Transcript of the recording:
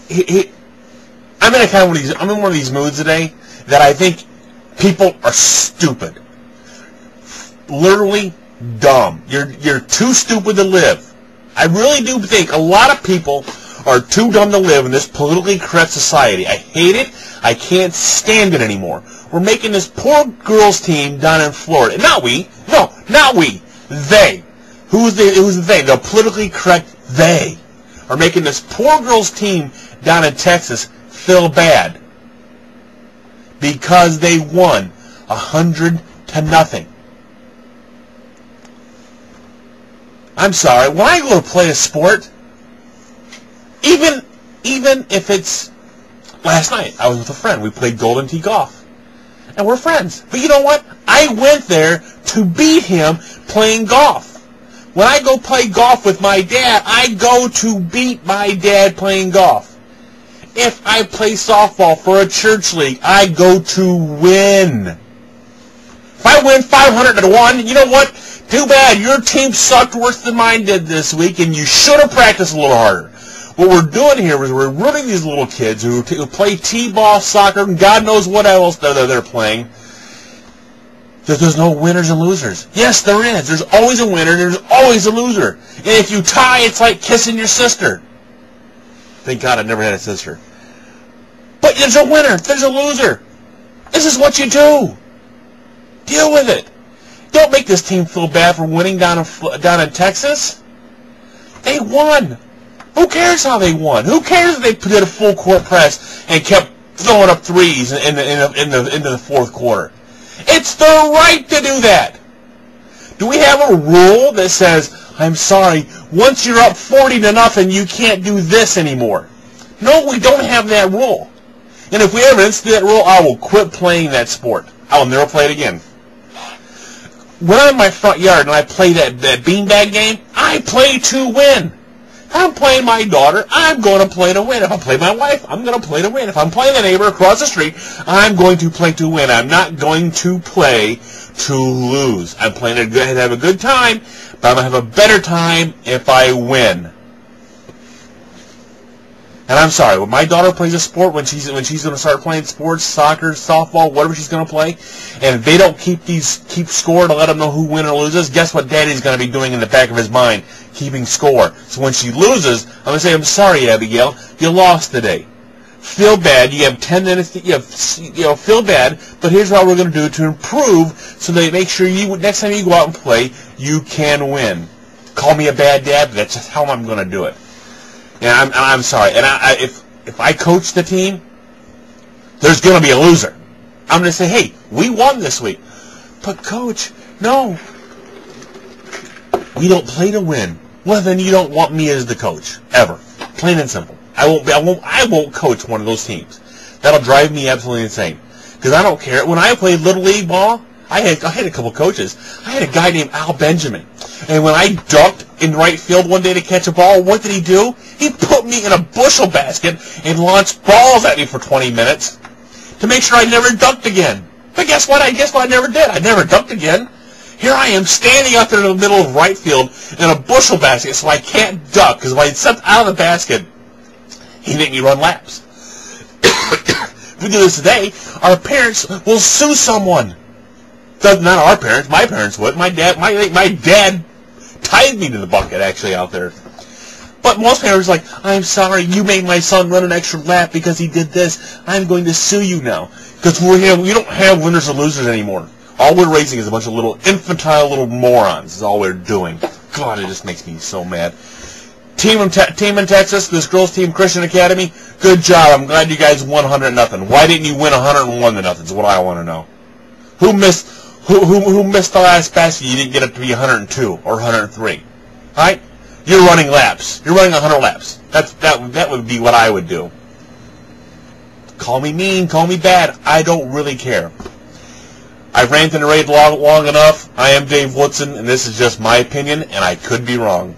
I'm in I'm in one of these moods today that I think people are stupid. Literally dumb. You're too stupid to live. I really do think a lot of people are too dumb to live in this politically correct society. I hate it. I can't stand it anymore. We're making this poor girls team down in Florida. Not we. No, not we. They. Who's the they? The politically correct they are making this poor girls team down in Texas feel bad because they won 100-0. I'm sorry. When I go to play a sport, even if it's last night, I was with a friend. We played Golden Tee golf, and we're friends. But you know what? I went there to beat him playing golf. When I go play golf with my dad, I go to beat my dad playing golf. If I play softball for a church league, I go to win. If I win 500-1, you know what? Too bad. Your team sucked worse than mine did this week, and you should have practiced a little harder. What we're doing here is we're ruining these little kids who play t-ball, soccer, and God knows what else they're playing. There's no winners and losers. Yes, there is. There's always a winner, and there's always a loser. And if you tie, it's like kissing your sister. Thank God I never had a sister. But there's a winner. There's a loser. This is what you do. Deal with it. Don't make this team feel bad for winning down in Texas. They won. Who cares how they won? Who cares if they did a full court press and kept throwing up threes into the fourth quarter? It's their right to do that. Do we have a rule that says, I'm sorry, once you're up 40-0, you can't do this anymore? No, we don't have that rule. And if we ever institute that rule, I will quit playing that sport. I will never play it again. When I'm in my front yard and I play that beanbag game, I play to win. If I'm playing my daughter, I'm going to play to win. If I play my wife, I'm going to play to win. If I'm playing the neighbor across the street, I'm going to play to win. I'm not going to play to lose. I'm playing to have a good time, but I'm going to have a better time if I win. And I'm sorry, when my daughter plays a sport, when she's going to start playing sports, soccer, softball, whatever she's going to play, and if they don't keep score to let them know who wins or loses, guess what Daddy's going to be doing in the back of his mind? Keeping score. So when she loses, I'm going to say, I'm sorry, Abigail, you lost today. Feel bad. You have 10 minutes to, feel bad, but here's what we're going to do to improve so that make sure next time you go out and play, you can win. Call me a bad dad, but that's just how I'm going to do it. And I'm sorry. And if I coach the team, there's going to be a loser. I'm going to say, hey, we won this week. But coach, no. We don't play to win. Well, then you don't want me as the coach ever. Plain and simple. I won't coach one of those teams. That'll drive me absolutely insane. Because I don't care. When I played Little League ball, I had a couple coaches. I had a guy named Al Benjamin. And when I dunked in right field one day to catch a ball, what did he do? He put me in a bushel basket and launched balls at me for 20 minutes to make sure I never dunked again. But guess what? I never did. I never dunked again. Here I am standing out there in the middle of right field in a bushel basket so I can't duck because if I stepped out of the basket, he'd make me run laps. If we do this today, our parents will sue someone. Not our parents. My parents would. My dad tied me to the bucket actually out there. But most parents are like, I'm sorry, you made my son run an extra lap because he did this. I'm going to sue you now. Because we don't have winners and losers anymore. All we're raising is a bunch of little infantile little morons is all we're doing. God, it just makes me so mad. Team in Texas, this girls team, Christian Academy, good job. I'm glad you guys won 100-0. Why didn't you win 101-0 is what I want to know. Who missed the last basket? You didn't get it to be 102 or 103. All right? You're running laps. You're running 100 laps. That would be what I would do. Call me mean, call me bad. I don't really care. I've ranted and raved long enough. I am Dave Woodson, and this is just my opinion, and I could be wrong.